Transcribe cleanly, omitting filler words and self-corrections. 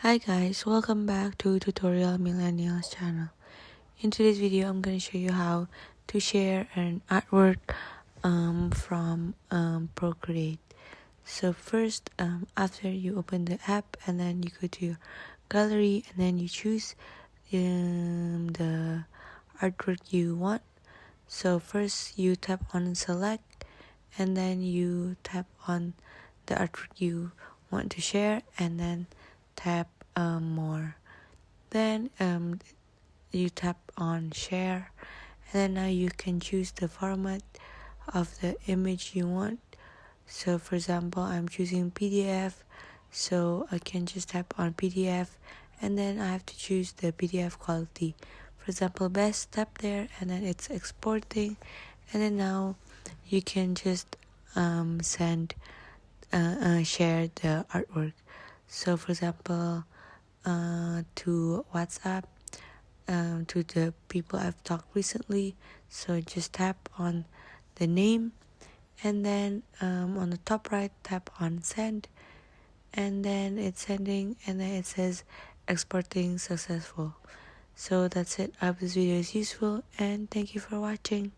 Hi guys, welcome back to Tutorial Millennials channel. In today's video, I'm going to show you how to share an artwork from Procreate. So first, after you open the app and then you go to your gallery and then you choose the artwork you want. So first you tap on select and then you tap on the artwork you want to share and then tap more. Then you tap on share and then now you can choose the format of the image you want. So for example, I'm choosing PDF, so I can just tap on PDF and then I have to choose the PDF quality. For example, best, tap there and then it's exporting, and then now you can just share the artwork. So for example, to WhatsApp, to the people I've talked recently. So just tap on the name and then on the top right tap on send, and then it's sending and then it says exporting successful. So that's it. I hope this video is useful and thank you for watching.